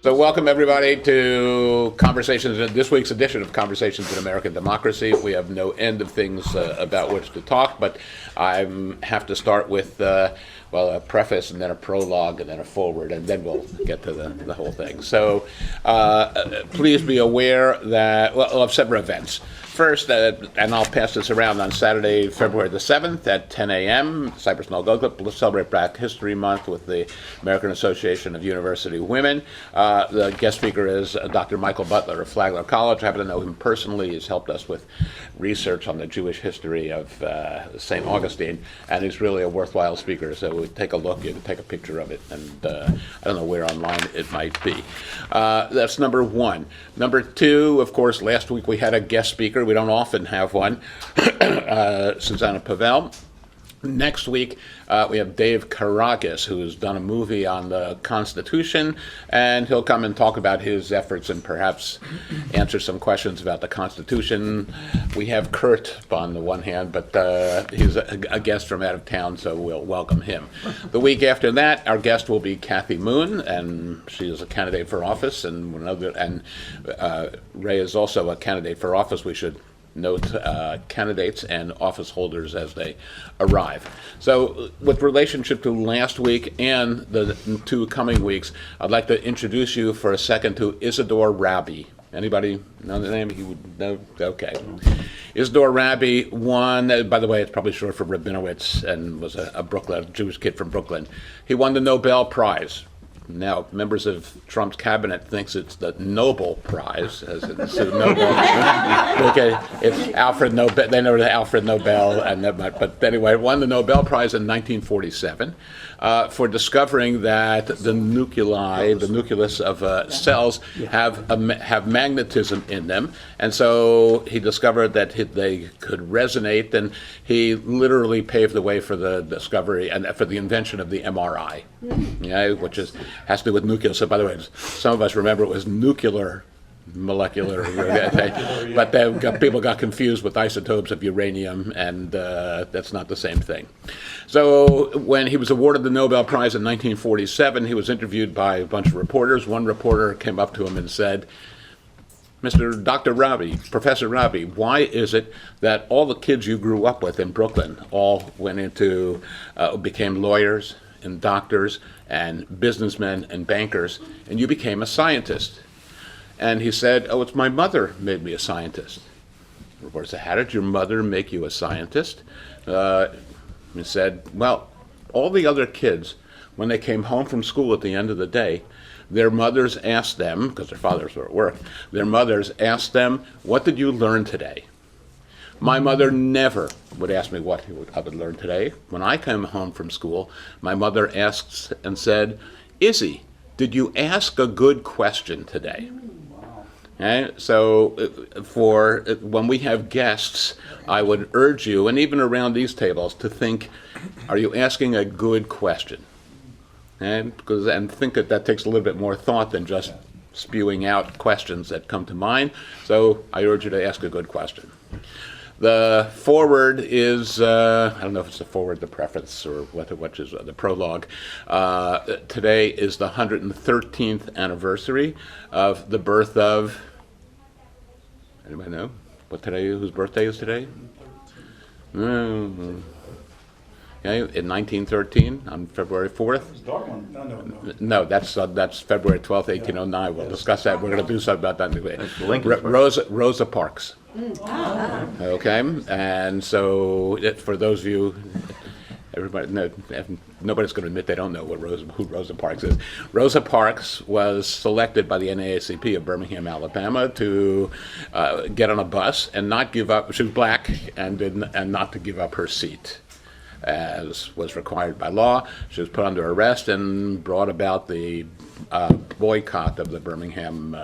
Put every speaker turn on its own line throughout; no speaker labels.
So welcome everybody to this week's edition of Conversations in American Democracy. We have no end of things about which to talk, but I have to start with a preface and then a prologue and then a forward, and then we'll get to the whole thing. So please be aware that, of several events. First, and I'll pass this around, on Saturday, February the 7th at 10 a.m., Cypress Mill Golf Club, we'll celebrate Black History Month with the American Association of University Women. The guest speaker is Dr. Michael Butler of Flagler College. I happen to know him personally. He's helped us with research on the Jewish history of St. Augustine, and he's really a worthwhile speaker. So take a look, you can take a picture of it, and I don't know where online it might be. That's number one. Number two, of course, last week we had a guest speaker. We don't often have one, Susanna Pavel. Next week, we have Dave Karagis, who's done a movie on the Constitution, and he'll come and talk about his efforts and perhaps answer some questions about the Constitution. We have Kurt on the one hand, but he's a guest from out of town, so we'll welcome him. The week after that, our guest will be Kathy Moon, and she is a candidate for office, and Ray is also a candidate for office. We should note candidates and office holders as they arrive. So with relationship to last week and the two coming weeks, I'd like to introduce you for a second to Isidor Rabi. Anybody know the name? You would know? Okay. Isidor Rabi won, by the way, it's probably short for Rabinowitz, and was a Jewish kid from Brooklyn. He won the Nobel Prize. Now, members of Trump's cabinet thinks it's the Nobel Prize, as it's Nobel. Okay, it's Alfred Nobel. They know the Alfred Nobel, but anyway, won the Nobel Prize in 1947 for discovering that the nucleus of cells have magnetism in them, and so he discovered that they could resonate, and he literally paved the way for the discovery and for the invention of the MRI, which has to do with nucleus. So, by the way, some of us remember it was molecular, but people got confused with isotopes of uranium, and that's not the same thing. So when he was awarded the Nobel Prize in 1947, he was interviewed by a bunch of reporters. One reporter came up to him and said, Dr. Rabi, Professor Rabi, why is it that all the kids you grew up with in Brooklyn all went into, became lawyers and doctors and businessmen and bankers, and you became a scientist? And he said, it's my mother made me a scientist. The reporter said, how did your mother make you a scientist? He said, well, all the other kids, when they came home from school at the end of the day, their mothers asked them, because their fathers were at work, their mothers asked them, what did you learn today? My mother never would ask me what I would learn today. When I came home from school, my mother asked and said, Izzy, did you ask a good question today? Okay? So for when we have guests, I would urge you, and even around these tables, to think, are you asking a good question? Okay? And think that takes a little bit more thought than just spewing out questions that come to mind. So I urge you to ask a good question. The forward is, I don't know if it's the forward, the preface, or what is the prologue. Today is the 113th anniversary of the birth of, anybody know whose birthday is today? Okay, in 1913, on February 4th. No, that's February 12th, 1809. We'll discuss that. We're going to do something about that anyway. Rosa Parks. Okay, and so for those of you, nobody's going to admit they don't know who Rosa Parks is. Rosa Parks was selected by the NAACP of Birmingham, Alabama, to get on a bus and not give up. She was black, and not to give up her seat, as was required by law. She was put under arrest and brought about the boycott of the Birmingham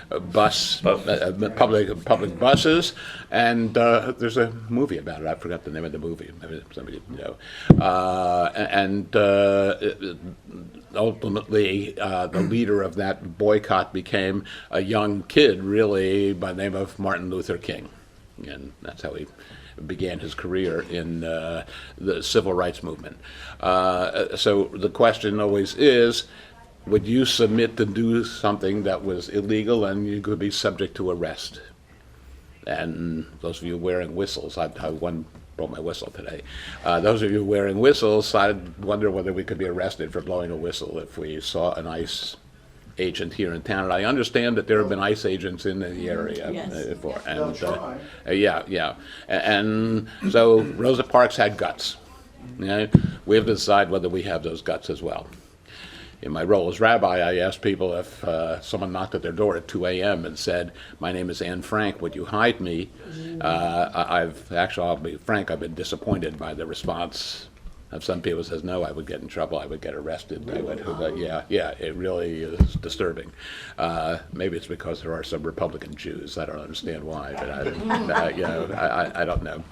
public buses, and there's a movie about it. I forgot the name of the movie. Maybe somebody know. Ultimately, the leader of that boycott became a young kid, really, by the name of Martin Luther King, and that's how he began his career in the civil rights movement. So the question always is, would you submit to do something that was illegal and you could be subject to arrest? And those of you wearing whistles, I brought my whistle today. Those of you wearing whistles, I'd wonder whether we could be arrested for blowing a whistle if we saw an ICE agent here in town. And I understand that there have been ICE agents in the area before. And and so Rosa Parks had guts. You know, we have to decide whether we have those guts as well. In my role as rabbi, I asked people if someone knocked at their door at 2 a.m. and said, "My name is Anne Frank, would you hide me?" I'll be frank, I've been disappointed by the response of some people. Says, "No, I would get in trouble, I would get arrested."
Really?
It really is disturbing. Maybe it's because there are some Republican Jews. I don't understand why, but I don't know.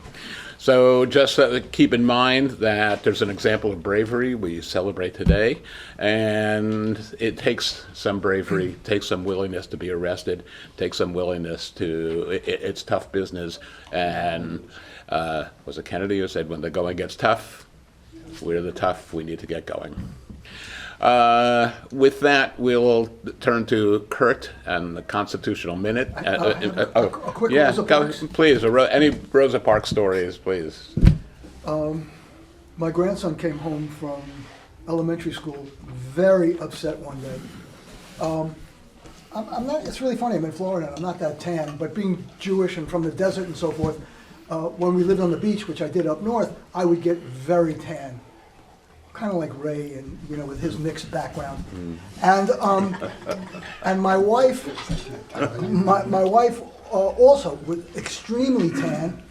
So just keep in mind that there's an example of bravery we celebrate today, and it takes some bravery, takes some willingness to be arrested, takes some willingness to, it's tough business, and was it Kennedy who said, when the going gets tough, we're the tough, we need to get going. With that, we'll turn to Kurt and the Constitutional Minute.
A quick Rosa Parks.
Please, any Rosa Parks stories, please.
My grandson came home from elementary school very upset one day. I'm not, it's really funny, I'm in Florida, I'm not that tan, but being Jewish and from the desert and so forth, when we lived on the beach, which I did up north, I would get very tan. Kind of like Ray, and with his mixed background, and my wife, my wife also was extremely tan,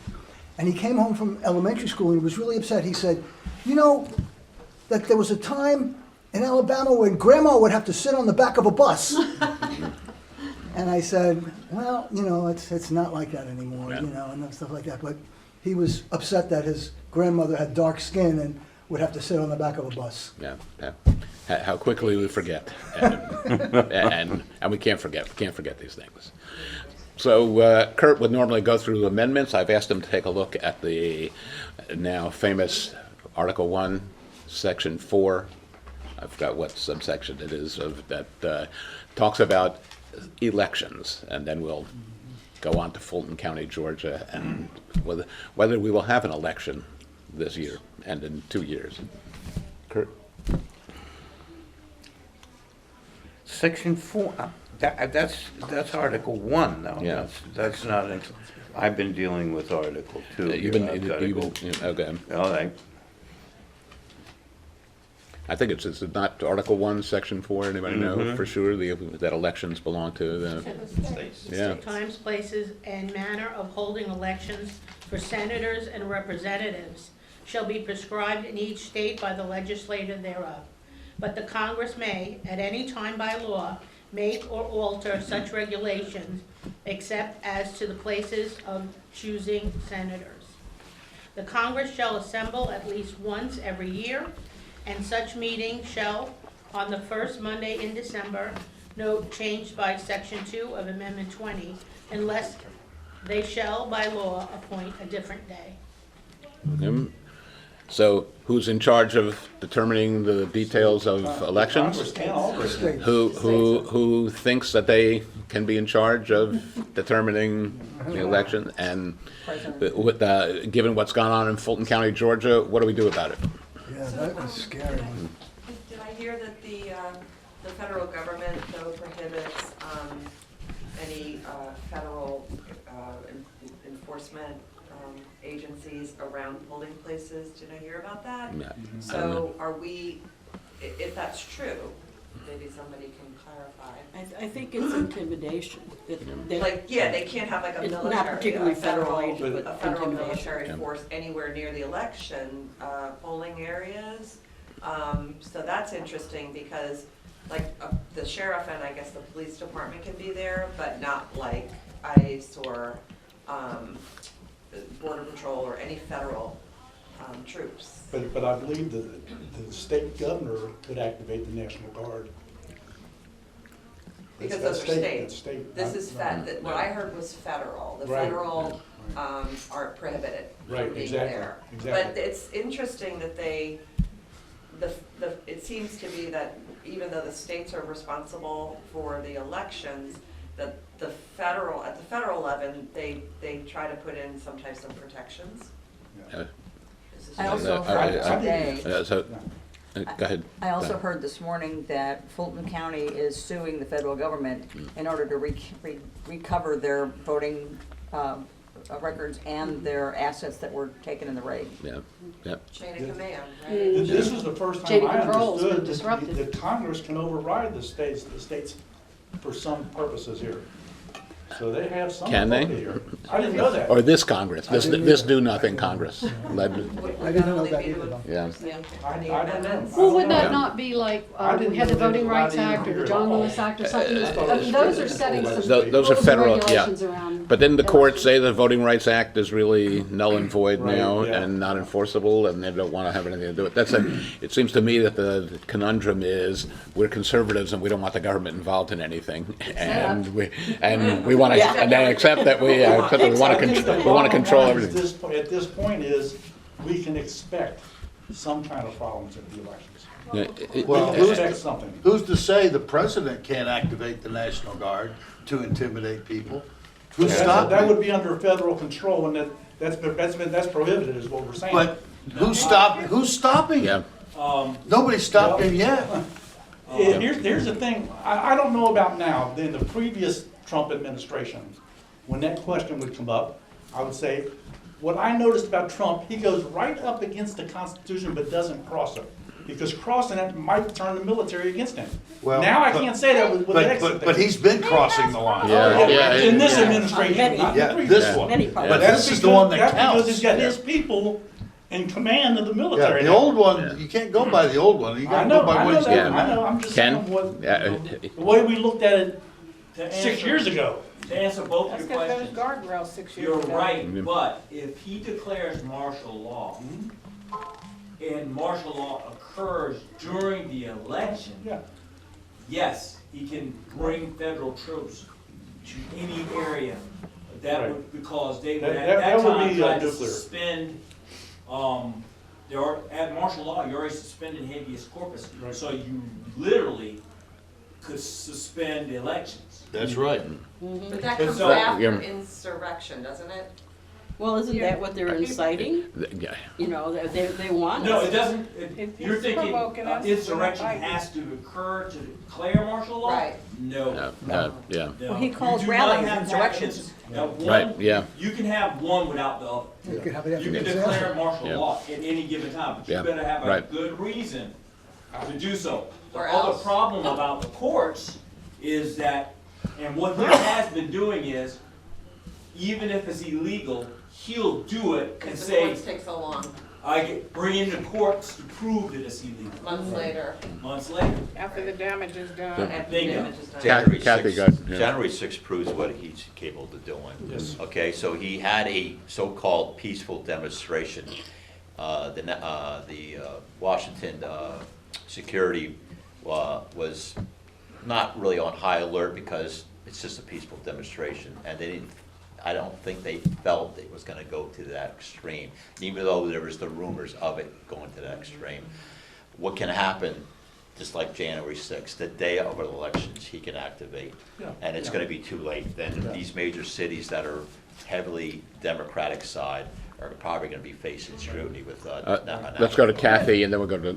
and he came home from elementary school and he was really upset. He said, that there was a time in Alabama when Grandma would have to sit on the back of a bus, and I said, well, it's not like that anymore, and stuff like that. But he was upset that his grandmother had dark skin and would have to sit on the back of a bus.
Yeah. How quickly we forget, and we can't forget. We can't forget these things. So Kurt would normally go through amendments. I've asked him to take a look at the now famous Article 1, Section 4. I forgot what subsection it is that talks about elections, and then we'll go on to Fulton County, Georgia, and whether we will have an election this year and in 2 years. Kurt?
Section 4, that's Article 1, though.
Yeah.
That's not, I've been dealing with Article 2.
Okay.
All right.
I think it's not Article 1, Section 4, anybody know for sure that elections belong to the
States.
Yeah.
Times, places, and manner of holding elections for senators and representatives shall be prescribed in each state by the legislature thereof. But the Congress may, at any time by law, make or alter such regulations, except as to the places of choosing senators. The Congress shall assemble at least once every year, and such meeting shall, on the first Monday in December, note changed by Section 2 of Amendment 20, unless they shall by law appoint a different day.
So who's in charge of determining the details of elections? Who thinks that they can be in charge of determining the election? And given what's gone on in Fulton County, Georgia, what do we do about it?
Yeah, that was scary.
Did I hear that the federal government, though, prohibits any federal enforcement agencies around polling places? Did I hear about that?
Yeah.
So are we, if that's true, maybe somebody can clarify.
I think it's intimidation.
They can't have like a
It's
military,
not particularly federal agent,
a
but
federal
intimidation.
military force anywhere near the election polling areas. So that's interesting because the sheriff and I guess the police department can be there, but not like ICE or Border Patrol or any federal troops.
But I believe the state governor could activate the National Guard.
Because
That's
those are states.
state.
This is what I heard was federal. The
Right.
federal are prohibited
Right,
from being
exactly,
there.
exactly.
But it's interesting that they it seems to be that even though the states are responsible for the elections, that at the federal level, they try to put in some types of protections.
Uh,
This is
I
just-
also heard today,
So, go ahead.
I also heard this morning that Fulton County is suing the federal government in order to recover their voting records and their assets that were taken in the raid.
Yeah, yeah.
Chain of command, right?
This was the first
Chain
time
of
I
control's been
understood
disrupted.
that Congress can override the states for some purposes here. So they have some
Can they?
authority here. I didn't know that.
Or this Congress, this do-nothing Congress.
Would
I didn't know
only
that
be
either,
to
though.
Yeah.
enforce the
I don't know.
amendments?
Well, would
Yeah.
that not be like,
I didn't
we had the
know there was
Voting
a
Rights
lot in
Act or
here
the
at
John
all.
Lewis Act or something?
I thought it was
Those are
strictly
setting some
legislative.
Those are
rules and
federal, yeah.
regulations around.
But didn't the court say the Voting Rights Act is really null and void
Right,
now
yeah.
and not enforceable, and they don't want to have anything to do with it? It seems to me that the conundrum is, we're conservatives and we don't want the government involved in anything. And we want to, and they accept that we want
I think
to
the
control
bottom line
everything.
is at this point is, we can expect some kind of problems at the elections.
Yeah,
Well,
We can expect something.
Who's to say the president can't activate the National Guard to intimidate people? Who's
That
stopping?
would be under federal control, and that's prohibited, is what we're saying.
But who's stopping
Yeah,
him? Nobody's stopped him yet.
Here's the thing, I don't know about now, in the previous Trump administration, when that question would come up, I would say, what I noticed about Trump, he goes right up against the Constitution but doesn't cross it. Because crossing it might turn the military against him.
Well,
Now I
but-
can't say that with the exit thing.
But he's been crossing the line.
Yeah, yeah.
In this
Yeah.
administration, not in the
Yeah,
previous.
this one.
Many parts.
But
That's
this is the one that
That's because
counts.
he's got his people in command of the
Yeah,
military
the
now.
old one, you can't go by the old one. You
I
gotta
know,
go by
I
what
know
he's
that,
doing.
I know, I'm just
Ken?
saying what,
Yeah,
the way we looked at it
To
6
answer-
years ago.
To answer both
That's
of your
because there's
questions,
guardrails 6 years
you're
ago.
right, but if he declares martial law, and martial law occurs during the election,
Yeah.
yes, he can bring federal troops to any area. That
Right.
would, because they would
That-
at
that
that
would
time
be,
try to
nuclear.
suspend, at martial law, you're already suspending habeas corpus.
Right.
So you literally could suspend elections.
That's right.
But that
And
comes
so-
after
Yeah.
insurrection, doesn't it?
Well, isn't that what they're inciting?
yeah.
You know, they want
No,
us.
it doesn't, you're thinking
provoking us.
insurrection has to occur to declare martial law?
Right.
No.
Yeah.
No.
Well, he calls
You do not
rallies
have to have
insurrections.
Now, one-
Right, yeah.
You can have one without the other.
You could have it after
You
the
can
disaster.
declare martial
Yeah.
law at any given time, but you
Yeah,
better have a
right.
good reason to do so. The
Or
other
else-
problem about the courts is that, and what he has been doing is, even if it's illegal, he'll do it and
Because the
say,
courts take so long,
bring in the courts to prove that it's illegal.
months later,
Months later.
After the damage is done.
after the
Bingo.
damage is done.
January
Kathy,
6th
go ahead, yeah.
January 6th proves what he's capable of doing.
Yes.
Okay, so he had a so-called peaceful demonstration. The Washington security was not really on high alert because it's just a peaceful demonstration, and they didn't. I don't think they felt it was going to go to that extreme, even though there was the rumors of it going to that extreme. What can happen, just like January 6th, the day of an elections, he can activate.
Yeah.
And it's going to be too late. Then
Yeah.
these major cities that are heavily Democratic side are probably going to be facing scrutiny with.
Let's go to Kathy, and then we'll go to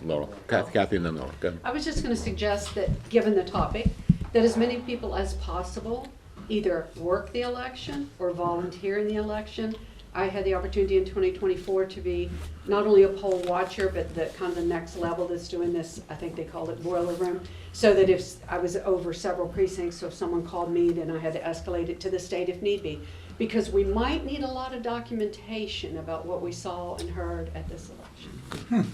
Laurel. Kathy, and then Laurel. Go ahead.
I was just gonna suggest that, given the topic, that as many people as possible either work the election or volunteer in the election. I had the opportunity in 2024 to be not only a poll watcher, but the kind of the next level that's doing this, I think they call it boiler room, so that if I was over several precincts, so if someone called me, then I had to escalate it to the state if need be. Because we might need a lot of documentation about what we saw and heard at this election.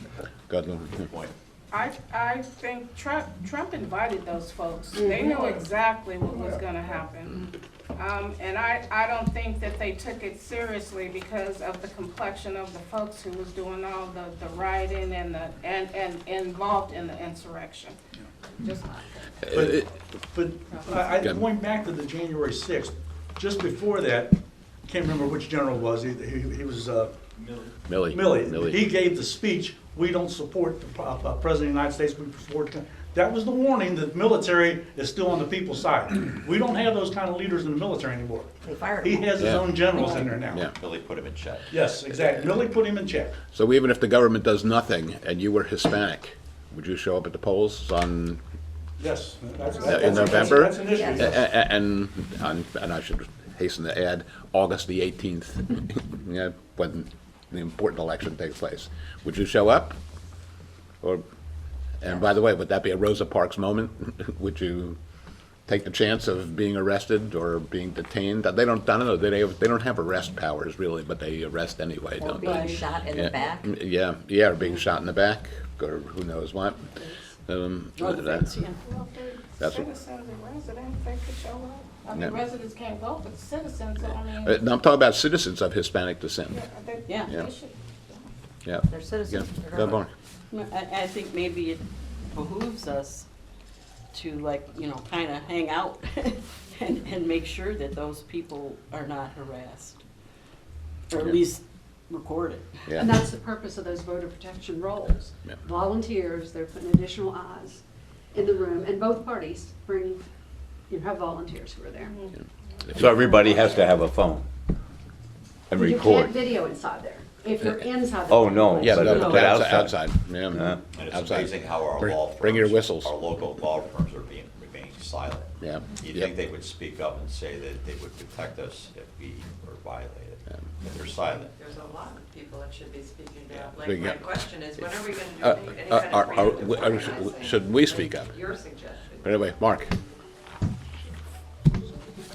Go ahead, Laurel.
Point.
I think Trump invited those folks. They knew exactly what was gonna happen. And I don't think that they took it seriously because of the complexion of the folks who was doing all the rioting and involved in the insurrection. Just
But going back to the January 6th, just before that, can't remember which general it was, he was
Millie.
Milley. He gave the speech we don't support the President of the United States, we support, that was the warning that the military is still on the people's side. We don't have those kind of leaders in the military anymore.
They fired
He
him.
has his
Yeah.
own generals in there now.
Yeah.
Really put him in check.
Yes, exactly. Really put him in check.
So even if the government does nothing and you were Hispanic, would you show up at the polls on,
Yes.
in November?
That's an issue.
Yes.
Yes.
And I should hasten to add, August the 18th, yeah, when the important election takes place. Would you show up? Or, and by the way, would that be a Rosa Parks moment? Would you take the chance of being arrested or being detained? They don't, I don't know, they don't have arrest powers really, but they arrest anyway,
Or
don't
being
they?
shot in
Yeah.
the back.
Yeah, yeah, or being shot in the back, or who knows what. That's
Well, for
That's-
citizens and residents, they could show up. I mean,
Yeah.
residents can't vote, but citizens, I mean,
no, I'm talking about citizens of Hispanic descent.
yeah,
Yeah.
they should.
Yeah.
They're citizens.
Yeah.
They're
Go,
government.
Barney.
I think maybe it behooves us to like, kind of hang out and make sure that those people are not harassed. Or at
Yeah.
least recorded.
Yeah.
And that's the purpose of those voter protection roles.
Yeah.
Volunteers, they're putting additional eyes in the room, and both parties have volunteers who are there.
So everybody has to have a phone and
You
record.
can't video inside there, if you're inside the.
Oh, no.
Yeah,
But-
but
but
outside,
outside.
yeah.
Yeah.
And it's
Outside.
amazing how our
Bring-
law firms.
bring your whistles.
Our local law firms are remaining silent.
Yeah.
You'd
Yep.
think they would speak up and say that they would protect us if we were violated, but they're silent.
There's a lot of people that should be speaking out. Like,
Speaking
my
up.
question is, when are we gonna
Uh,
do any kind of preemptive organizing?
should we speak up?
Your suggestion.
Anyway, Mark.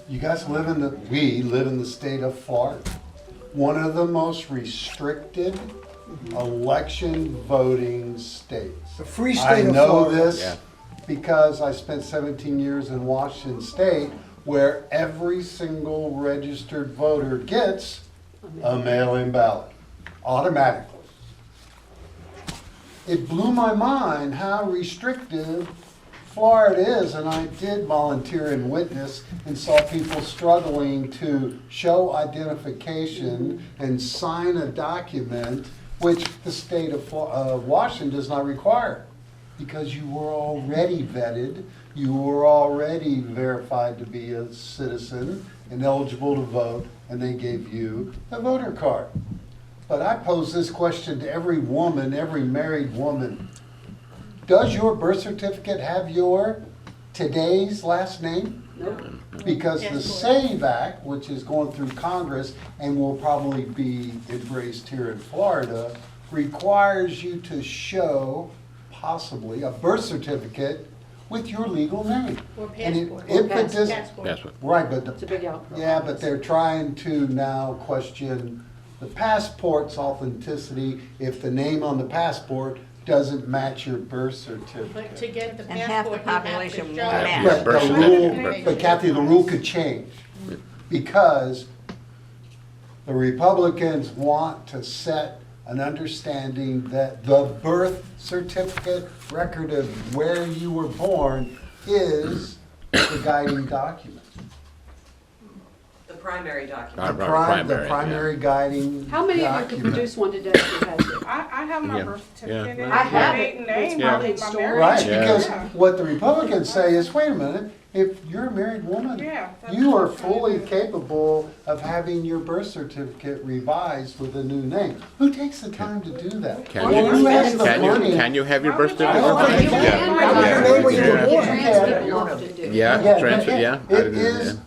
You guys we live in the state of Florida, one of the most restricted election voting states.
The free
I
state of
know
Florida.
this
Yeah.
because I spent 17 years in Washington State, where every single registered voter gets a mail-in ballot, automatically. It blew my mind how restrictive Florida is, and I did volunteer and witness and saw people struggling to show identification and sign a document, which the state of Washington does not require, because you were already vetted, you were already verified to be a citizen and eligible to vote, and they gave you a voter card. But I pose this question to every woman, every married woman. Does your birth certificate have your today's last name?
Nope.
Because the
Yes,
SAVE Act, which is going through Congress and will probably be embraced here in Florida, requires you to show possibly a birth certificate with your legal name.
Or
And
passport.
if it does,
Passport.
Yes, but
right, but
It's a big outcry.
yeah, but they're trying to now question the passport's authenticity if the name on the passport doesn't match your birth certificate.
But to get the
And half the
passport, you have to
population
show.
won't match.
But
birth
the
certificate.
rule, but Kathy, the rule could change, because the Republicans want to set an understanding that the birth certificate record of where you were born is the guiding document.
The primary document.
The
Primary,
primary guiding
How many of you could
document.
produce one today if you had to?
I have my
Yeah.
birth
Yeah.
certificate.
I have
my
it,
maiden
but it's
name,
probably
my
in storage.
marriage.
Right,
Yeah.
because
Yeah.
what the Republicans say is, wait a minute, if you're a married woman,
Yeah, that's
you
what
are
I'm trying to
fully
do.
capable of having your birth certificate revised with a new name. Who takes the time to do that?
Can
Who
you,
has the money?
can you have your birth
Why
certificate?
would you-
You
revised?
can
Yeah.
revise
Yeah.
it.
Yeah.
Trans people often do.
Yeah,
Yeah,
transfer,
but
yeah.
It is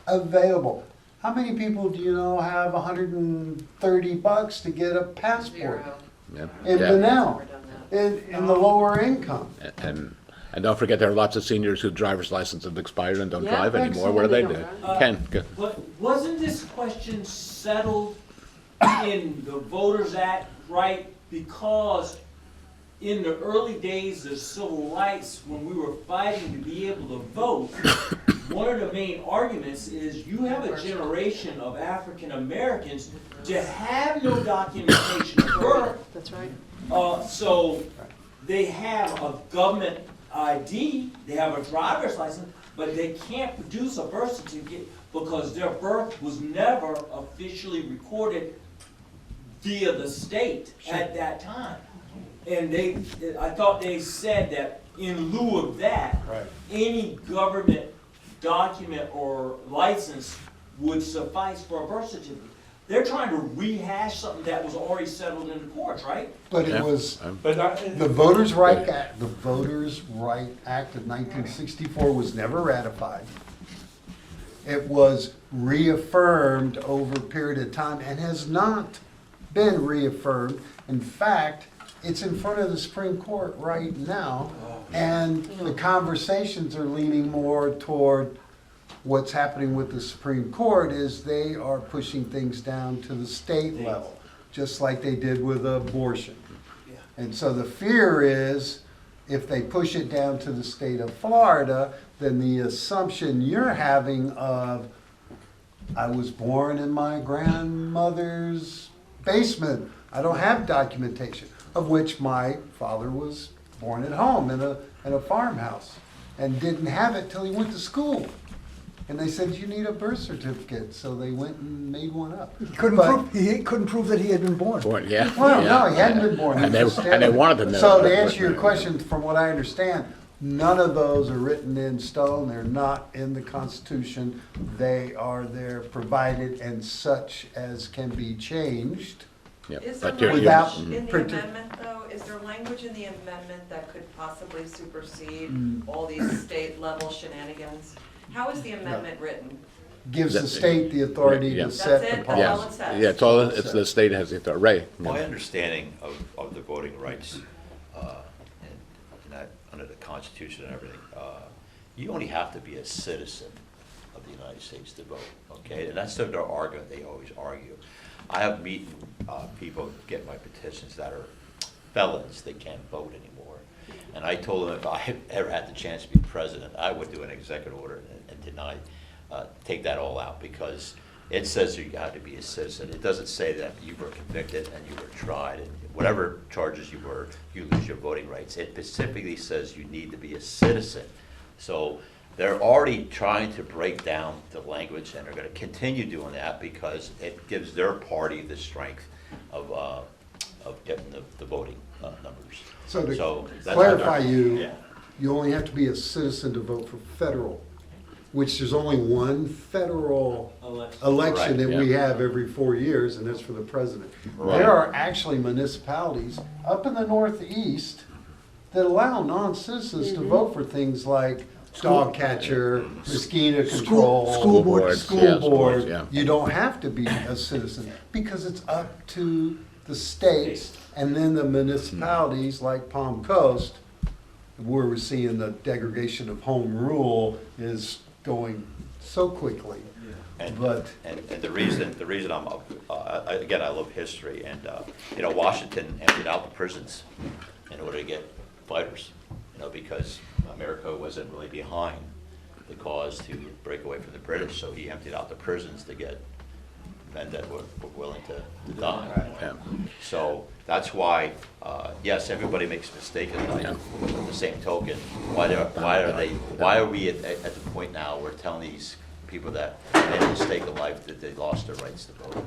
available. How many people do you know have $130 to get a passport
Zero.
Yeah.
in
Yeah.
Benel,
Never done that.
in the lower income?
And don't forget, there are lots of seniors whose driver's license have expired and don't
Yeah,
drive anymore. What do they do? Ken, go.
But wasn't this question settled in the Voters Act, right? Because in the early days of civil rights, when we were fighting to be able to vote, one of the main arguments is you have a generation of African Americans to have no documentation of birth.
That's right.
So they have a government ID, they have a driver's license, but they can't produce a birth certificate because their birth was never officially recorded via the state at that time. And I thought they said that in lieu of that,
Right.
any government document or license would suffice for a birth certificate. They're trying to rehash something that was already settled in the courts, right?
But it
Yeah.
was,
But
the Voters' Right Act, the Voters' Right Act of 1964 was never ratified. It was reaffirmed over a period of time and has not been reaffirmed. In fact, it's in front of the Supreme Court right now, and the conversations are leaning more toward what's happening with the Supreme Court is they are pushing things down to the state level, just like they did with abortion. And so the fear is, if they push it down to the state of Florida, then the assumption you're having of, I was born in my grandmother's basement, I don't have documentation, of which my father was born at home in a farmhouse and didn't have it till he went to school. And they said, you need a birth certificate, so they went and made one up.
He
But-
couldn't prove that he had been born.
Born, yeah.
Well,
yeah,
no, he hadn't
yeah.
been born.
And
He was
they wanted to know.
So
but-
to answer your question, from what I understand, none of those are written in stone. They're not in the Constitution. They are there provided and such as can be changed.
Yeah,
Is there
but you're-
Without-
language in the
Protect-
amendment, though, is there language in the amendment that could possibly supersede
Mm.
all these state level shenanigans? How is the amendment written?
Gives the
That's-
state the authority
Yeah.
to set
That's
the
it?
policy.
That's all
Yeah,
it says?
yeah, it's all, it's the state has the authority, Ray.
My understanding of the voting rights, under the Constitution and everything, you only have to be a citizen of the United States to vote, okay? And that's their argument, they always argue. I have meeting people get my petitions that are felons, they can't vote anymore. And I told them if I ever had the chance to be president, I would do an executive order and deny, take that all out, because it says you got to be a citizen. It doesn't say that you were convicted and you were tried, and whatever charges you were, you lose your voting rights. It specifically says you need to be a citizen. So they're already trying to break down the language, and they're gonna continue doing that because it gives their party the strength of getting the voting numbers.
So to
that's
clarify
how they're-
you,
yeah.
you only have to be a citizen to vote for federal, which there's only one federal election that we
yeah.
have every 4 years, and that's for the president.
Right.
There are actually municipalities up in the Northeast that allow non-citizens to vote for things like dog catcher, mosquito control.
school board.
School
Yeah,
board.
yeah.
You don't have to be a citizen, because it's up to the states and then the municipalities like Palm Coast, where we're seeing the degradation of home rule is going so quickly.
And,
But-
and the reason I'm, again, I love history, and, Washington emptied out the prisons in order to get fighters, because America wasn't really behind the cause to break away from the British, so he emptied out the prisons to get men that were willing to die.
Yeah.
So that's why, yes, everybody makes mistakes in life. At the same token, why are we at the point now we're telling these people that made a mistake in life that they lost their rights to vote?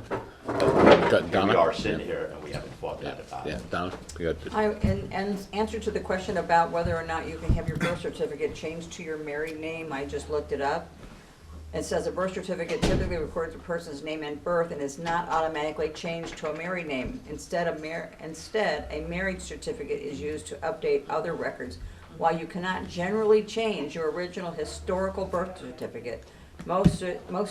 Here we
Donna?
are sitting here and we haven't fought that about
Yeah,
it.
Donna, you got
In answer to the question about whether or not you can have your birth certificate changed to your married name, I just looked it up. It says a birth certificate typically records a person's name and birth and is not automatically changed to a married name. Instead, a marriage certificate is used to update other records. While you cannot generally change your original historical birth certificate, most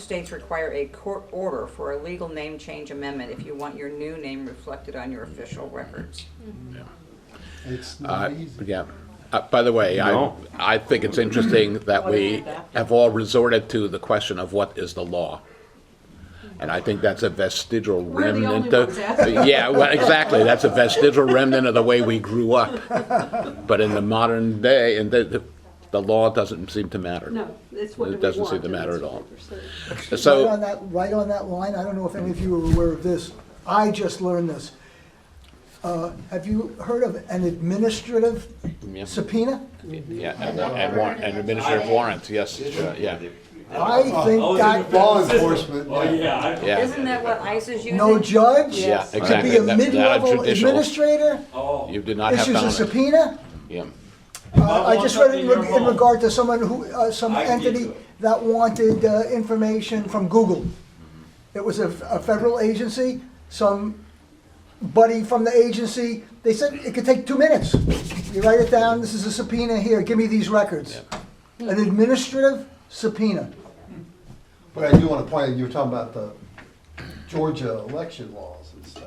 states require a court order for a legal name change amendment if you want your new name reflected on your official records.
It's not easy.
Yeah. By the way,
No.
I think it's interesting that we have all resorted to the question of what is the law. And I think that's a vestigial
We're the
remnant.
only ones asking.
Yeah, well, exactly. That's a vestigial remnant of the way we grew up. But in the modern day, and the law doesn't seem to matter.
No, it's what do
It
we
doesn't seem
want,
to
and
matter
that's
at all.
what we're saying.
Right
So,
on that line, I don't know if any of you are aware of this. I just learned this. Have you heard of an administrative
Yeah.
subpoena?
yeah, and administrative warrants, yes, yeah.
I think
was in
that
the
Law
federal system.
enforcement,
Oh,
yeah.
yeah.
Yeah.
Isn't that what ICE is using?
no judge
Yeah,
could
exactly.
be a
Not
mid-level
judicial.
administrator
Oh.
You did not have
issues a
found it.
subpoena.
Yeah.
I just read it in regard to someone who, some
I can get to
entity
it.
that wanted information from Google. It was a federal agency, somebody from the agency, they said it could take 2 minutes. You write it down, this is a subpoena, here, give me these records. An administrative subpoena.
But I do want to point out, you were talking about the Georgia election laws and stuff.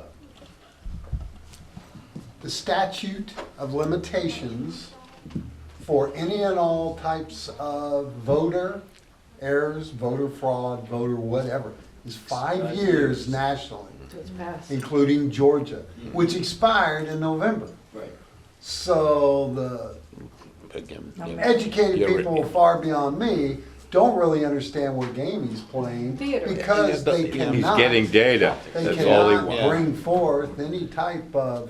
The statute of limitations for any and all types of voter errors, voter fraud, voter whatever, is 5 years nationally,
So it's passed.
including Georgia, which expired in November.
Right.
So the
Again,
educated
You're-
people far beyond me don't really understand what game he's playing
Theater.
because they
He's
He's
cannot,
getting data.
they
That's all he
cannot
wants.
bring forth any type of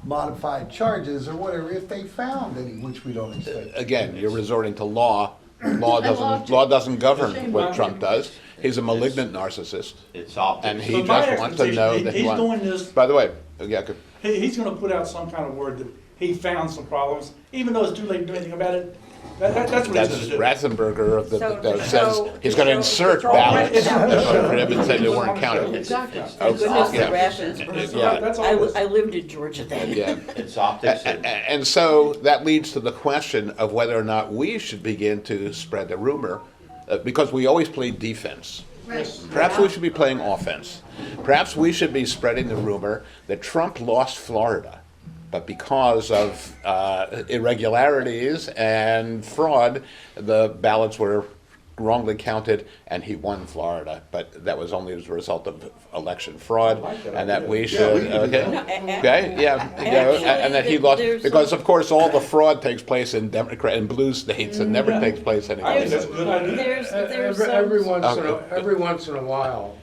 modified charges or whatever if they found any, which we don't expect.
Again, you're resorting to law. Law doesn't govern what Trump does. He's a malignant narcissist,
It's optics.
and he
But my
just wants to
expectation,
know
he-
that
he's
he wants.
doing this-
By the way, yeah, good.
He's gonna put out some kind of word that he found some problems, even though it's too late to do anything about it. That's what he's
That's
gonna do.
Ratzenberger of the,
So-
that says
so-
he's going to insert
it's all
ballots
written down.
for him and say they weren't counted.
Exactly.
Oh,
Goodness,
yeah.
the rations.
Yeah.
That's all it is.
I lived in Georgia then.
Yeah.
It's optics and.
And so that leads to the question of whether or not we should begin to spread the rumor, because we always play defense. Perhaps we should be playing offense. Perhaps we should be spreading the rumor that Trump lost Florida, but because of irregularities and fraud, the ballots were wrongly counted and he won Florida. But that was only as a result of election fraud, and that we should,
we can do
okay?
that.
Okay, yeah, you know, and that he lost,
there's
because
some-
of course all the fraud takes place in Democrat and blue states and never takes place
I think that's a
anywhere.
good idea.
There's
Every
some,
every once in a while,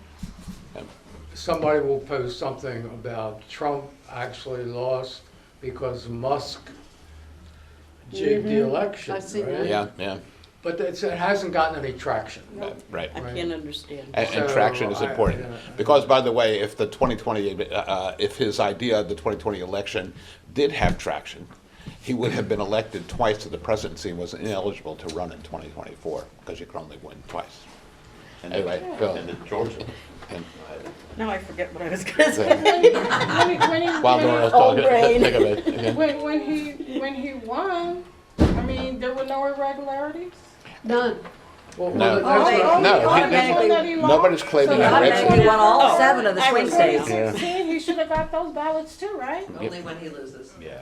somebody will post something about Trump actually lost because Musk jigged the election,
I've seen
right?
that.
Yeah, yeah,
But it hasn't gotten any traction.
right.
I can't understand.
And
So,
traction is
I-
important,
yeah.
because by the way, if the 2020, if his idea of the 2020 election did have traction, he would have been elected twice to the presidency and was ineligible to run in 2024, because you can only win twice.
And
Anyway, Phil.
And in Georgia.
And
Now I forget what I was gonna say.
while Dora's
Old
talking,
brain.
think of it. Okay.
When he won, I mean, there were no irregularities?
None.
Well,
No.
that's
they-
what-
No, he-
automatically-
That he lost?
Nobody's claiming
So
that
that's
Reagan-
Automatically won all
Oh,
7 of the
I
swing
remember.
states.
2016, he should have got those ballots too, right?
Only when he loses.
Yeah.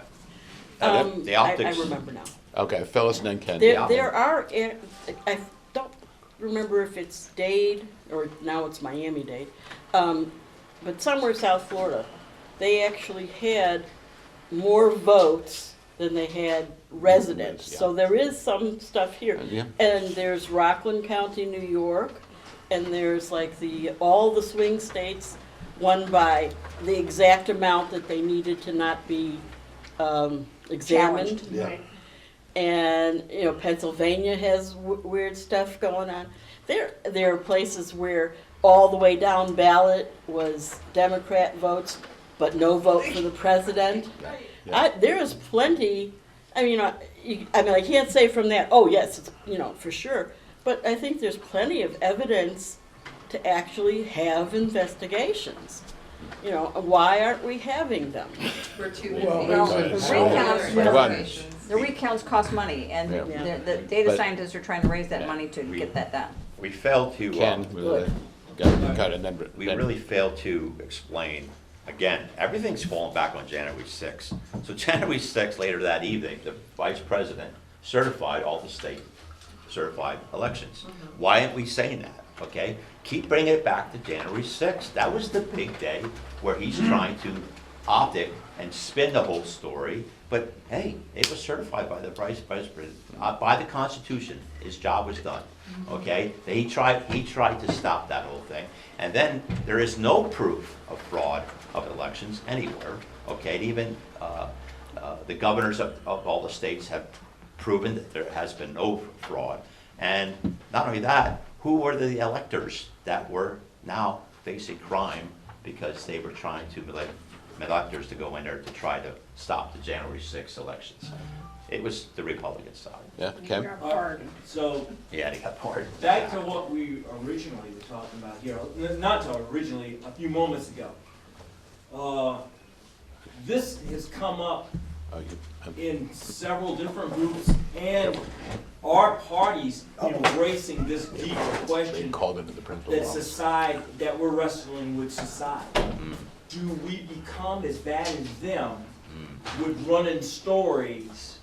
I
The optics.
remember now.
Okay, Phyllis and then Ken.
There are, I don't remember if it's Dade, or now it's Miami-Dade, but somewhere South Florida, they actually had more votes than they had residents.
Yeah.
So there is some stuff here.
Yeah.
And there's Rockland County, New York, and there's like all the swing states won by the exact amount that they needed to not be examined.
Challenged.
Yeah.
And, you know, Pennsylvania has weird stuff going on. There are places where all the way down ballot was Democrat votes, but no vote for the president. There is plenty, I mean, I can't say from that, oh, yes, it's, you know, for sure. But I think there's plenty of evidence to actually have investigations. You know, why aren't we having them?
We're too
Well,
Well,
there's
the recounts,
Right.
the recounts cost money, and
Yeah.
the data
But-
scientists are trying to raise that money to get that done.
We failed to.
Ken, got it, and then.
We really failed to explain, again, everything's falling back on January 6th. So January 6th, later that evening, the vice president certified all the state certified elections. Why aren't we saying that, okay? Keep bringing it back to January 6th. That was the big day where he's trying to optic and spin the whole story. But hey, it was certified by the vice president, by the Constitution. His job was done, okay? He tried to stop that whole thing. And then there is no proof of fraud of elections anywhere, okay? Even the governors of all the states have proven that there has been no fraud. And not only that, who were the electors that were now facing crime because they were trying to elect electors to go in there to try to stop the January 6th elections? It was the Republican side.
Yeah, Ken?
So,
Yeah, they got pardoned.
back to what we originally were talking about here, not to originally, a few moments ago. This has come up
Oh,
in several different groups, and our parties embracing this deeper
They
question
called into the principal's
that
office.
society, that we're wrestling with society. Do we become as bad as them with running stories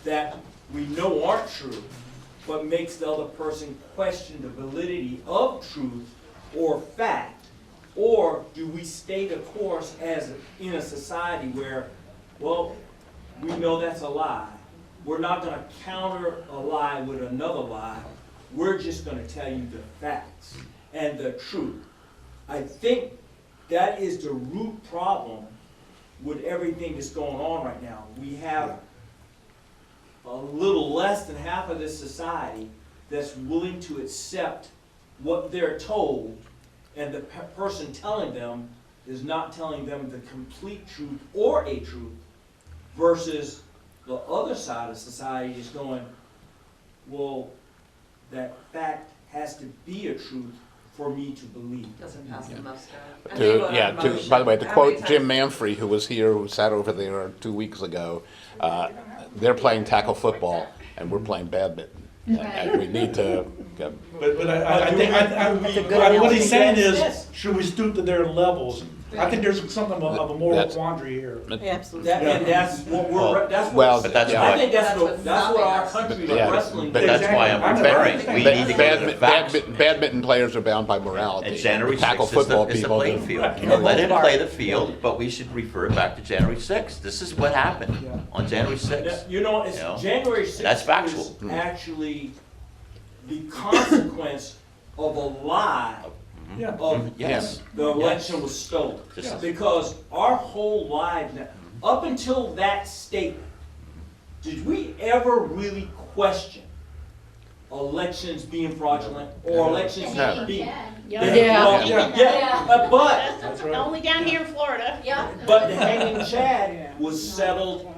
that we know aren't true, but makes the other person question the validity of truth or fact? Or do we stay the course as in a society where, well, we know that's a lie. We're not gonna counter a lie with another lie. We're just gonna tell you the facts and the truth. I think that is the root problem with everything that's going on right now. We have a little less than half of this society that's willing to accept what they're told, and the person telling them is not telling them the complete truth or a truth, versus the other side of society is going, well, that fact has to be a truth for me to believe.
Doesn't pass the muster.
By the way, to quote Jim Manfrey, who was here, who sat over there 2 weeks ago, they're playing tackle football and we're playing badminton. And we need to,
But I think, what he's saying is, should we stoop to their levels? I think there's something of a moral quandary here.
Absolutely.
And that's what we're, that's
well,
what,
But that's
yeah.
I
why,
think that's what our country is
Yeah.
wrestling
but
with.
that's why I'm referring, we need to get the facts.
Badminton players are bound by morality.
And January
Tackle
6th
football
is the
people
playing
do.
field. Let him play the field, but we should refer it back to January 6th. This is what happened on January 6th.
You know, it's
You know?
January 6th
That's factual.
is actually the consequence of a lie
Yeah.
of
Yes.
the election was stolen.
This is-
Because our whole lives, up until that statement, did we ever really question elections being fraudulent or elections
Never.
being?
Yeah.
But,
That's right.
Only down here in Florida.
but the hanging Chad was settled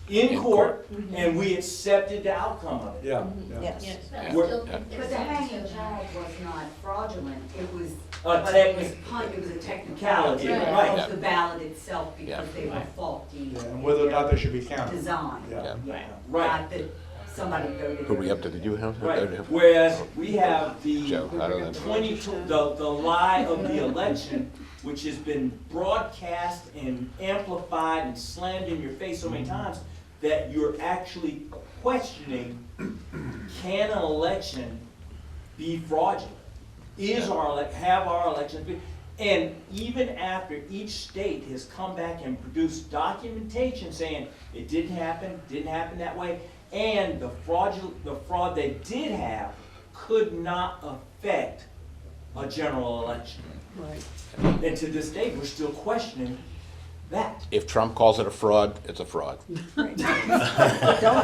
in court, and we accepted the outcome of it.
Yeah.
Yes.
Yeah.
We're-
But the hanging child was not fraudulent, it was,
A
but
technic-
it was a technicality
Right.
of the ballot itself
Yeah.
because they were faulty.
Yeah, and whether or not they should be counted.
Design,
Yeah.
Right.
not that somebody voted.
Who we up to? Did you have?
Right, whereas we have the
Joe, I don't know.
22, the lie of the election, which has been broadcast and amplified and slammed in your face so many times, that you're actually questioning, can an election be fraudulent? Have our elections been? And even after each state has come back and produced documentation saying it didn't happen that way, and the fraud they did have could not affect a general election.
Right.
And to this day, we're still questioning that.
If Trump calls it a fraud, it's a fraud.
Don't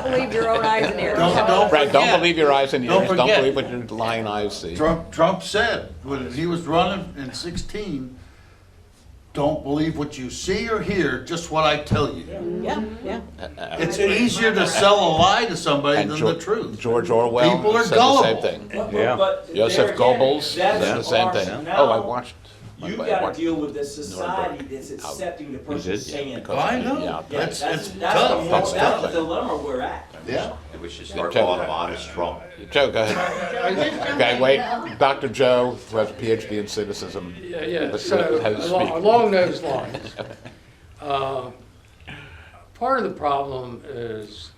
believe your own eyes and ears.
Don't
Right, don't
forget-
believe your eyes and
Don't
ears, don't
forget.
believe what your lying eyes see.
Trump said, when he was running in 16, don't believe what you see or hear, just what I tell you.
Yeah, yeah.
It's easier to sell a lie to somebody
And
than
Geor-
the truth.
George Orwell
People are
said the same
gullible.
thing.
Yeah.
But
Joseph
there again,
Goebbels
that's
said the same
our-
thing.
now
Oh, I watched.
You
I
gotta
watched
deal with the society
Nuremberg.
that's accepting the
did,
person
yeah,
saying.
because-
I know.
Yeah,
Yeah,
It's
that's
tough.
That's
the
tough.
dilemma we're at.
Yeah.
And we should start
Joe.
calling him honest Trump.
Joe, go ahead. Okay, wait, Dr. Joe, who has a PhD in cynicism.
Yeah,
has
so
to speak.
along those lines, part of the problem is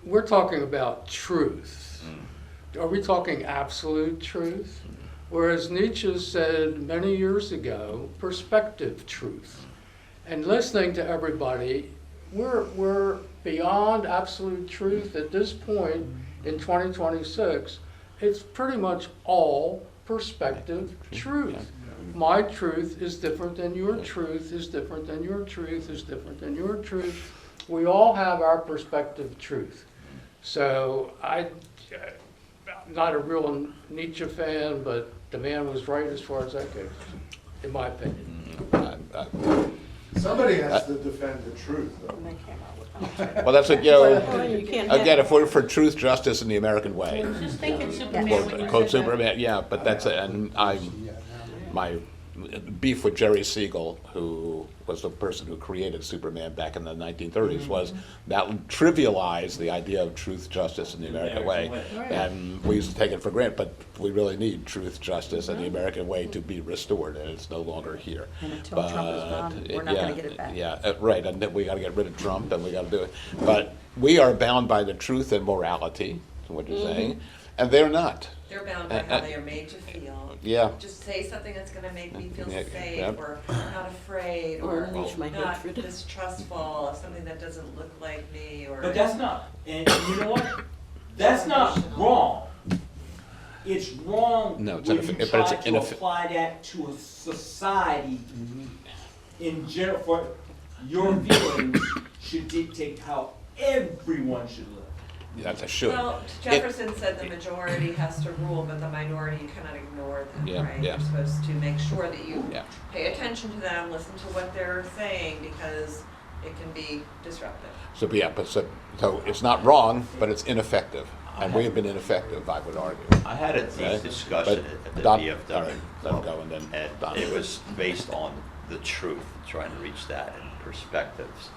we're talking about truth. Are we talking absolute truth? Whereas Nietzsche said many years ago, perspective truth. And listening to everybody, we're beyond absolute truth at this point in 2026. It's pretty much all perspective truth. My truth is different than your truth, is different than your truth, is different than your truth. We all have our perspective truth. So not a real Nietzsche fan, but the man was right as far as that goes, in my opinion.
Somebody has to defend the truth, though.
Well, that's what, you know,
Well, you can't have-
again, if we're for truth, justice, and the American way.
I was just thinking Superman when you
Quote
said that.
Superman, yeah, but that's, and my beef with Jerry Siegel, who was the person who created Superman back in the 1930s, was that trivialized the idea of truth, justice, and the American way. And we used to take it for granted, but we really need truth, justice, and the American way to be restored, and it's no longer here.
And until Trump is gone, we're not gonna get it back.
Yeah, right, and then we gotta get rid of Trump, and we gotta do it. But we are bound by the truth and morality, is what you're saying, and they're not.
They're bound by how they are made to feel.
Yeah.
Just say something that's gonna make me feel
Yeah,
safe,
yep.
or not afraid,
Or
or
lose my
not
hatred.
distrustful, something that doesn't look like me, or.
But that's not, and you know what? That's not wrong. It's wrong
No, it's
when you
but it's
try to
ineffi-
apply that to a society in general, for your feelings should dictate how everyone should live.
That's a should.
Well, Jefferson said the majority has to rule, but the minority, you cannot ignore them,
Yeah,
right?
yeah.
You're supposed to make sure that you
Yeah.
pay attention to them, listen to what they're saying, because it can be disruptive.
So, yeah, but so it's not wrong, but it's ineffective. And we have been ineffective, I would argue.
I had a
Okay?
deep discussion
But
at the
Don-
VFW.
all right, let him go, and then Don.
it was based on the truth, trying to reach that and perspectives.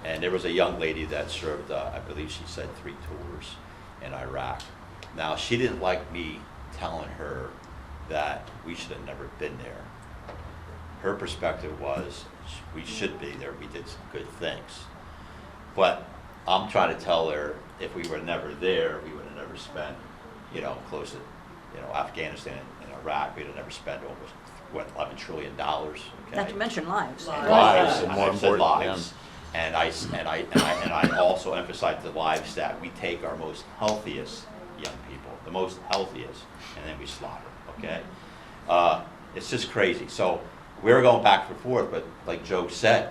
And there was a young lady that served, I believe she said 3 tours in Iraq. Now, she didn't like me telling her that we should have never been there. Her perspective was, we should be there, we did some good things. But I'm trying to tell her, if we were never there, we would have never spent, close to, Afghanistan and Iraq, we'd have never spent almost, $11 trillion, okay?
Not to mention lives.
Lives, and more
I said
important,
lives. And I also emphasize the lives that we take our most healthiest young people, the most healthiest, and then we slaughter, okay? It's just crazy. So we're going back and forth, but like Joe said,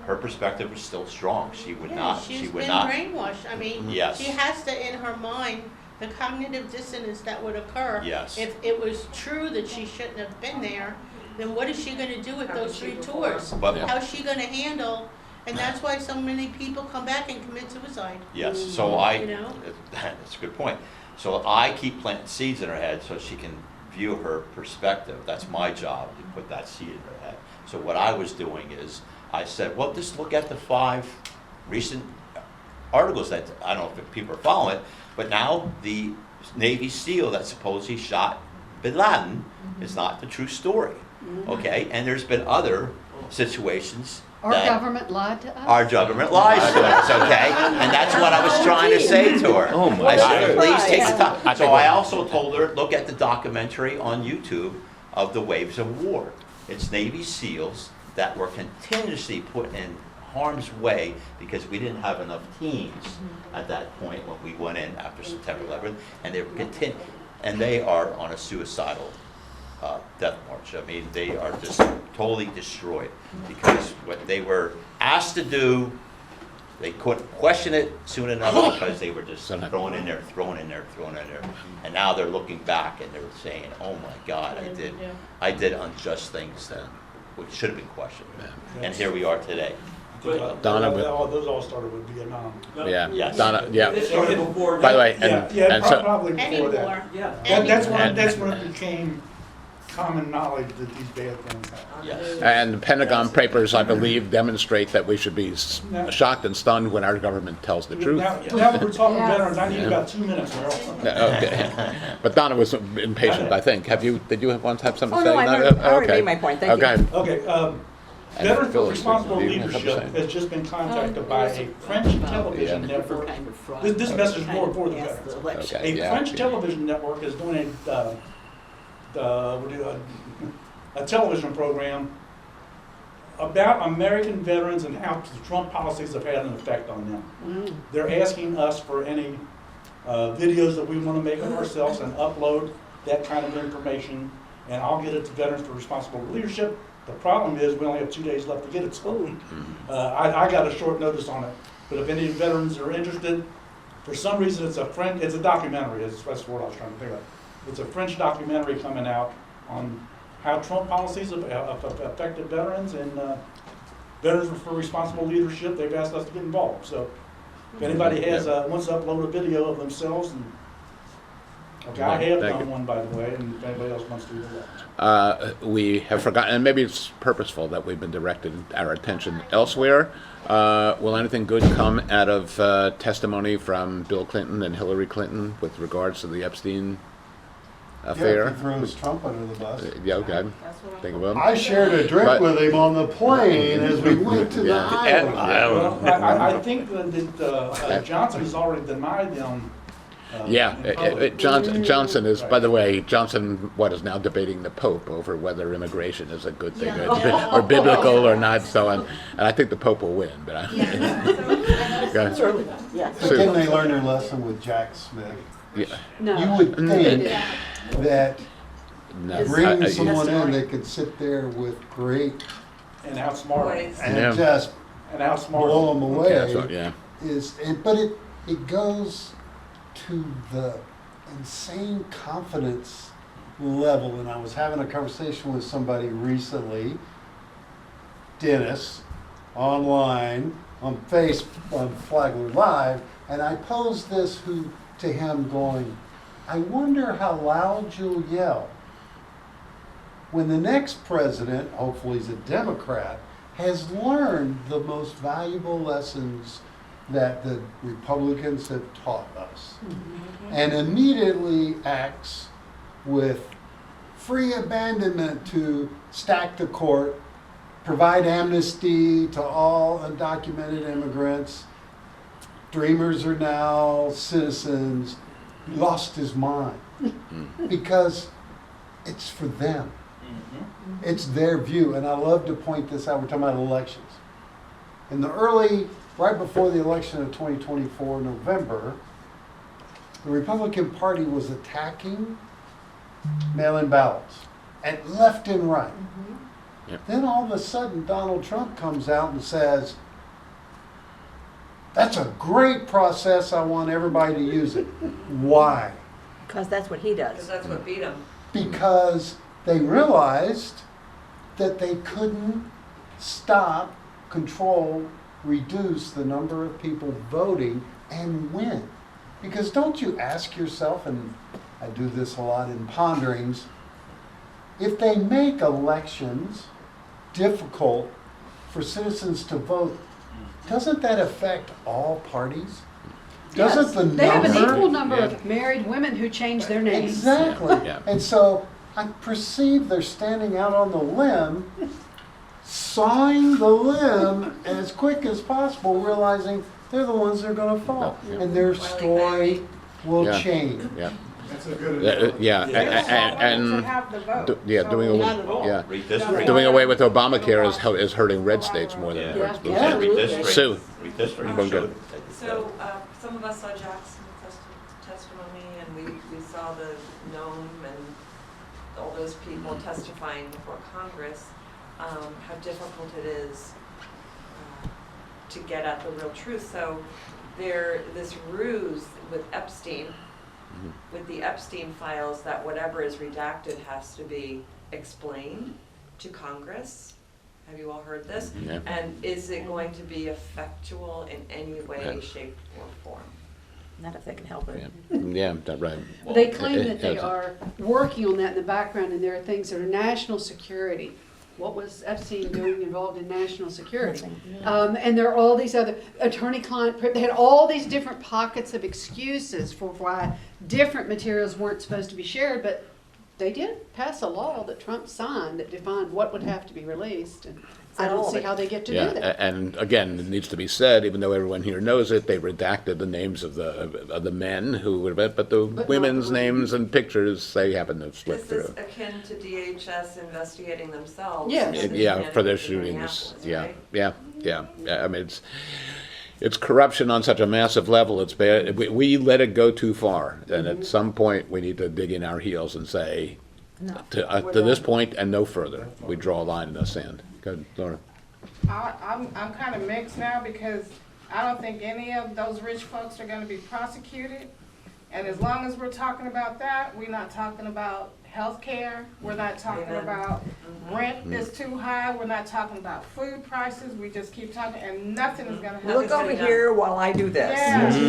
her perspective was still strong. She would not, she
She's
would
been
not.
brainwashed. I mean,
Yes.
she has to, in her mind, the cognitive dissonance that would occur.
Yes.
If it was true that she shouldn't have been there, then what is she gonna do with
How
those
could she
3
perform?
tours?
But-
How's she gonna handle, and that's why so many people come back and commit suicide.
Yes, so
You know?
that's a good point. So I keep planting seeds in her head so she can view her perspective. That's my job, to put that seed in her head. So what I was doing is, I said, well, just look at the 5 recent articles that, I don't know if people are following it, but now the Navy SEAL that supposedly shot Bin Laden is not the true story, okay? And there's been other situations
Our
that
government lied to us.
our government lies to us, okay? And that's what I was trying to say to her.
Oh, my
I said,
God.
please take the time.
I
So
think
I also told her, look at the documentary on YouTube of the Waves of War. It's Navy SEALs that were continuously put in harm's way because we didn't have enough teams at that point when we went in after September 11th, and they were and they are on a suicidal death march. I mean, they are just totally destroyed because what they were asked to do, they couldn't question it soon enough because they were just thrown in there. And now they're looking back and they're saying, oh my God, I did unjust things then, which should have been questioned. And here we are today.
Donna,
Those all started with Vietnam.
Yeah,
Yes.
Donna, yeah.
This started before
By the way,
Yeah,
and so,
probably
Any
before
war.
that.
Yeah.
That's when it became common knowledge that these bad things happen.
Yes.
and the Pentagon Papers, I believe, demonstrate that we should be shocked and stunned when our government tells the truth.
Now that we're talking
Yes.
veterans, I need about 2 minutes, Meryl.
Okay. But Donna was impatient, I think. Did you want to have something
Oh,
to say?
no, I already made my point. Thank you.
Okay.
Okay,
And
Veterans for
Phyllis,
Responsible
do you have something to
Leadership
say?
has just been contacted by a French television network. This message is more for the veterans.
Okay,
A
yeah.
French television network is doing a television program about American veterans and how the Trump policies have had an effect on them. They're asking us for any videos that we want to make of ourselves and upload that kind of information, and I'll get it to Veterans for Responsible Leadership. The problem is we only have 2 days left to get it, so I got a short notice on it. But if any veterans are interested, For some reason, it's a documentary, that's the word I was trying to think of. It's a French documentary coming out on how Trump policies have affected veterans, and Veterans for Responsible Leadership, they've asked us to get involved. So if anybody wants to upload a video of themselves, and okay, I have done one, by the way, and if anybody else wants to do that.
We have forgotten, and maybe it's purposeful that we've been directed our attention elsewhere. Will anything good come out of testimony from Bill Clinton and Hillary Clinton with regards to the Epstein affair?
Yeah, he throws Trump under the bus.
Yeah, okay. Think about it.
I shared a drink
But-
with him on the plane as we went to the island.
Well, I think that Johnson has already denied them.
Johnson is, by the way, Johnson, is now debating the Pope over whether immigration is a good thing or biblical or not, so on. And I think the Pope will win, but
Certainly, yeah.
But didn't they learn their lesson with Jack Smith?
Yeah.
No.
You would think that
No.
bringing someone in that could sit there with great
And outsmart
Boys.
them.
and just
And outsmart
blow them away
Yeah.
but it goes to the insane confidence level. And I was having a conversation with somebody recently, Dennis, online on Flagler Live, and I posed this to him going, I wonder how loud you'll yell when the next president, hopefully he's a Democrat, has learned the most valuable lessons that the Republicans have taught us, and immediately acts with free abandonment to stack the court, provide amnesty to all undocumented immigrants. Dreamers are now citizens. Lost his mind because it's for them. It's their view, and I love to point this out. We're talking about elections. In the right before the election of 2024 November, the Republican Party was attacking mail-in ballots, and left and right.
Yep.
Then all of a sudden, Donald Trump comes out and says, that's a great process, I want everybody to use it. Why?
Because that's what he
Because
does.
that's what beat them.
Because they realized that they couldn't stop, control, reduce the number of people voting and win. Because don't you ask yourself, and I do this a lot in ponderings, if they make elections difficult for citizens to vote, doesn't that affect all parties? Doesn't
Yes.
the
They have an
number-
equal number of married women who change their names.
Exactly.
Yeah.
And so I perceive they're standing out on the limb, sawing the limb as quick as possible, realizing they're the ones that are going to fall.
Yeah.
And their story will
Yeah.
change.
Yeah.
That's a good
To have the vote.
doing
Not at all.
Redistricting.
doing away with Obamacare is hurting red states more than it hurts blue
Yeah.
states. Sue.
Redistricting
Go
showed.
So, some of us saw Jack's testimony, and we saw the gnome and all those people testifying before Congress, how difficult it is to get at the real truth. So this ruse with Epstein, with the Epstein files, that whatever is redacted has to be explained to Congress. Have you all heard this?
Yeah.
And is it going to be effectual in any way, shape, or form?
Not if they can help it.
Yeah, that's right.
They claim that they
Yeah.
are working on that in the background, and there are things that are national security. What was Epstein doing involved in national security? And there are all these other attorney-client, they had all these different pockets of excuses for why different materials weren't supposed to be shared, but they did pass a law that Trump signed that defined what would have to be released, and I don't see how they get to do that.
And again, it needs to be said, even though everyone here knows it, they redacted the names of the men who would have, but the women's names and pictures, they happen to slip
This is
through.
akin to DHS investigating themselves.
Yes.
in the
Yeah, for their
shenanigans in
shootings.
Minneapolis,
Yeah,
right?
yeah. I mean, it's corruption on such a massive level. It's bad. We let it go too far, and at some point, we need to dig in our heels and say, to this point and no further. We draw a line in the sand. Go ahead, Laura.
I'm kind of mixed now because I don't think any of those rich folks are gonna be prosecuted. And as long as we're talking about that, we're not talking about health care, we're not talking
Amen.
about rent is too high, we're not talking about food prices, we just keep talking, and nothing is gonna happen.
Look over here while I do this.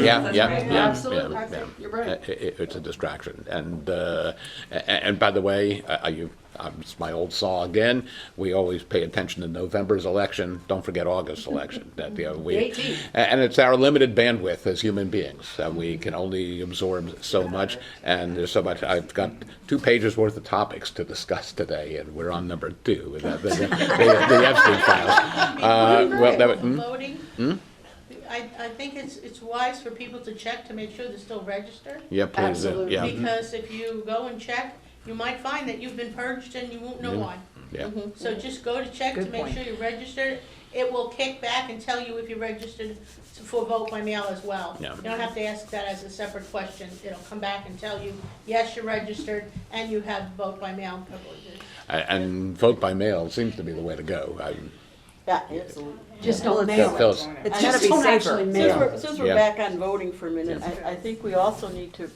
Yeah.
Yeah.
Absolutely. I think you're right.
It's a distraction. And by the way, it's my old saw again. We always pay attention to November's election. Don't forget August's election. That,
The 18th.
and it's our limited bandwidth as human beings. We can only absorb so much, and there's so much. I've got 2 pages worth of topics to discuss today, and we're on number 2, the Epstein files.
Voting, I think it's wise for people to check to make sure they're still registered.
Yeah, please.
Absolutely.
Yeah.
Because if you go and check, you might find that you've been purged and you won't know why.
Yeah.
So just go to check to
Good
make
point.
sure you're registered. It will kick back and tell you if you're registered for vote by mail as well.
Yeah.
You don't have to ask that as a separate question. It'll come back and tell you, yes, you're registered and you have vote by mail privileges.
And vote by mail seems to be the way to go.
Yeah, absolutely.
Just don't mail it.
Phyllis.
It's
I
gotta
just
be
don't
safer.
actually mail it.
Since we're
Yeah.
back on voting for a minute, I think we also need to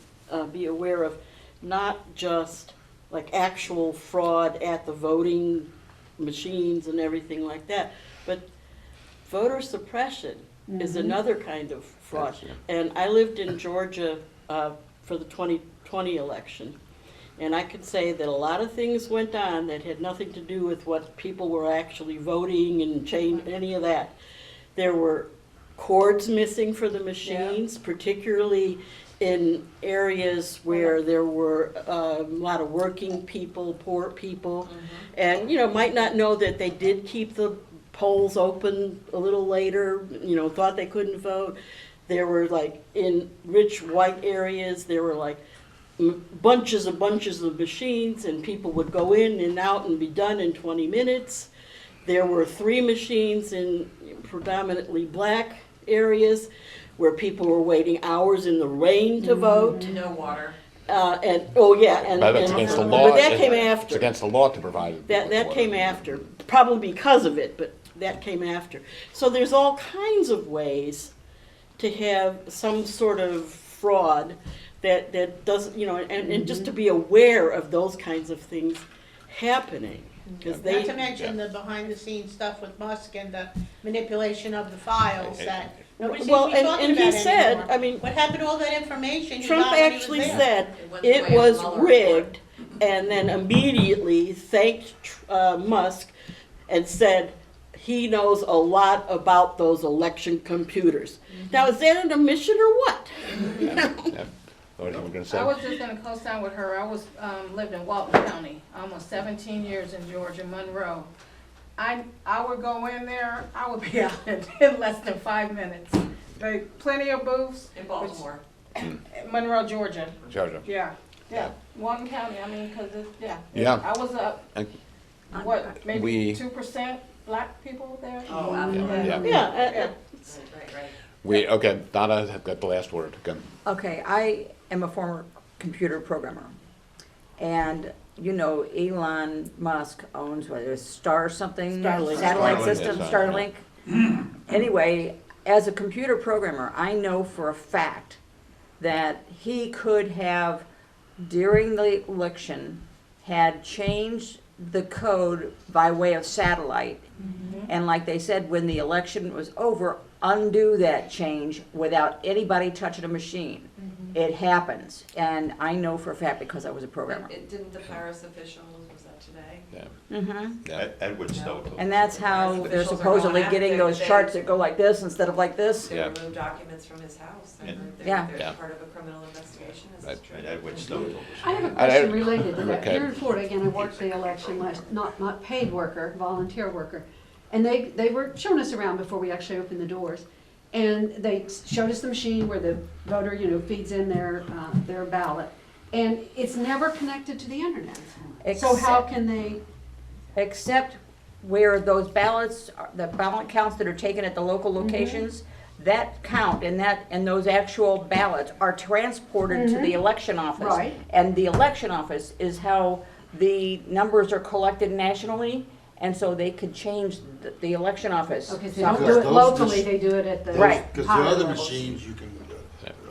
be aware of not just like actual fraud at the voting machines and everything like that, but voter suppression is another kind of fraud. And I lived in Georgia for the 2020 election, and I could say that a lot of things went on that had nothing to do with what people were actually voting and any of that. There were cords missing for the machines, particularly in areas where there were a lot of working people, poor people, and, might not know that they did keep the polls open a little later, thought they couldn't vote. There were like, in rich white areas, there were like bunches of machines, and people would go in and out and be done in 20 minutes. There were 3 machines in predominantly black areas where people were waiting hours in the rain to vote.
No water.
But that's against the law.
But that came after.
It's against the law to provide.
That came after, probably because of it, but that came after. So there's all kinds of ways to have some sort of fraud that doesn't, and just to be aware of those kinds of things happening. Because
Not to mention the behind-the-scenes stuff with Musk and the manipulation of the files that nobody seems to be talking
and
about
he said,
anymore. What happened to all that information you
Trump
got when he was
actually
there?
said
It went the
it
way of
was
Mueller
rigged, and then immediately thanked Musk and said he knows a lot about those election computers. Now, is that an omission or what?
What were you gonna say?
I was just gonna co-sign with her. I lived in Walton County, almost 17 years in Georgia, Monroe. I would go in there, I would be out in less than 5 minutes. Plenty of booths.
In Baltimore.
Monroe, Georgia.
Georgia.
Yeah. Walton County, because
Yeah.
I was maybe
We-
2% black people there?
Oh, absolutely.
Yeah.
Right.
Okay, Donna has got the last word. Go.
Okay, I am a former computer programmer. And Elon Musk owns what is Star something?
Starlink.
Satellite
Starlink,
system,
yes,
Starlink. Anyway, as a computer programmer, I know for a fact that he could have, during the election, had changed the code by way of satellite. And like they said, when the election was over, undo that change without anybody touching a machine. It happens, and I know for a fact because I was a programmer.
Didn't the Paris officials, was that today?
Yeah.
Edward Snowden.
And that's how
Paris
they're
officials are
supposedly
going
getting
after
those
them.
charts that go like this instead of like this.
They
Yeah.
removed documents from his house.
Yeah.
They're
Yeah.
part of a criminal investigation. Is
Right.
this true?
And Edward Snowden.
I have a question
I-
related to that.
okay.
Here in Florida, again, I worked the election last, not paid worker, volunteer worker. And they were showing us around before we actually opened the doors. And they showed us the machine where the voter, feeds in their ballot. And it's never connected to the internet. So how can they?
Except where those ballots, the ballot counts that are taken at the local locations, that count and those actual ballots are transported to the election office.
Right.
And the election office is how the numbers are collected nationally, and so they could change the election office.
Okay, so they don't
software.
do it
Those
locally,
mach-
they do it at the
Right.
Because the
higher
other
levels.
machines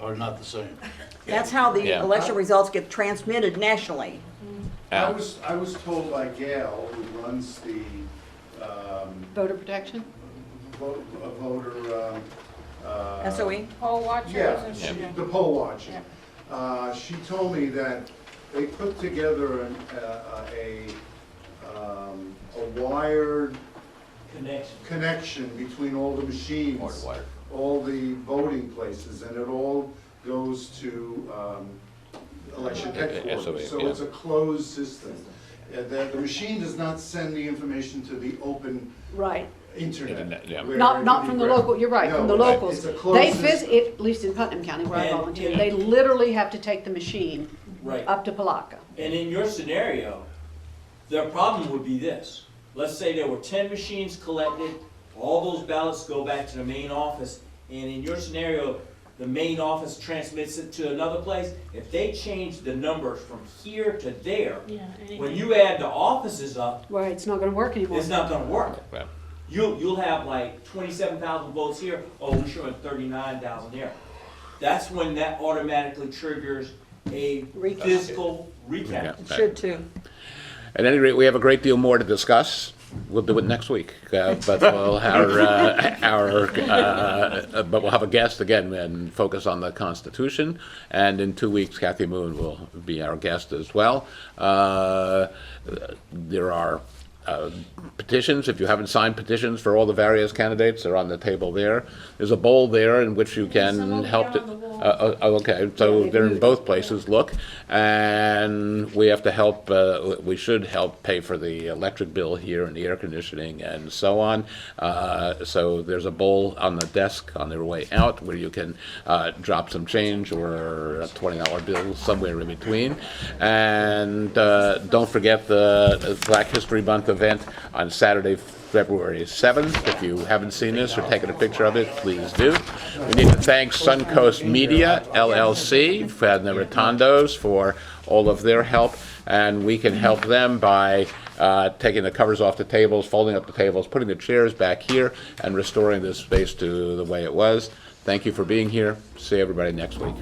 are not the same.
That's how the
Yeah.
election results get transmitted nationally.
I was told by Gail, who runs the
Voter protection?
voter.
SOE?
Poll watchers
Yeah,
and shit.
the poll watching. She told me that they put together a wired connection between all the machines,
Hardwired.
all the voting places, and it all goes to election headquarters.
SOE,
So
yeah.
it's a closed system. The machine does not send the information to the open
Right.
internet.
Internet, yeah.
where
Not,
it
not
can
from
be
the
read.
local, you're right, from the
No,
locals.
it's a closed
They
system.
at least in Putnam County where I
And,
volunteer,
you know-
they literally have to take the machine
Right.
up to Palaca.
And in your scenario, their problem would be this. Let's say there were 10 machines collected, all those ballots go back to the main office, and in your scenario, the main office transmits it to another place. If they change the numbers from here to there,
Yeah,
when
anything.
you add the offices up,
Right, it's not gonna work anymore.
it's not gonna work.
Well,
You'll have like 27,000 votes here, oh, we're showing 39,000 there. That's when that automatically triggers a
Recount.
physical recount.
yeah,
It
right.
should too.
At any rate, we have a great deal more to discuss. We'll do it next week, but we'll have but we'll have a guest again and focus on the Constitution. And in 2 weeks, Kathy Moon will be our guest as well. There are petitions. If you haven't signed petitions for all the various candidates, they're on the table there. There's a bowl there in which you
Some
can
over
help.
there on the wall.
Okay, so they're in both places. Look, and we have to help. We should help pay for the electric bill here and the air conditioning and so on. So there's a bowl on the desk on their way out where you can drop some change or a $20 bill somewhere in between. And don't forget the Black History Month event on Saturday, February 7th. If you haven't seen this or taken a picture of it, please do. We need to thank Suncoast Media, LLC, and the Rotondos for all of their help. And we can help them by taking the covers off the tables, folding up the tables, putting the chairs back here, and restoring this space to the way it was. Thank you for being here. See everybody next week.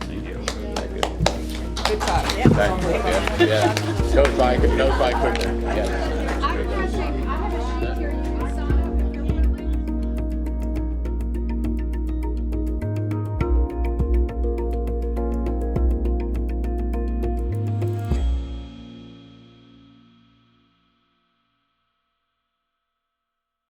Thank you. Thank you.
Good talk.
Thank you. Yeah. Goes by quickly. Yes.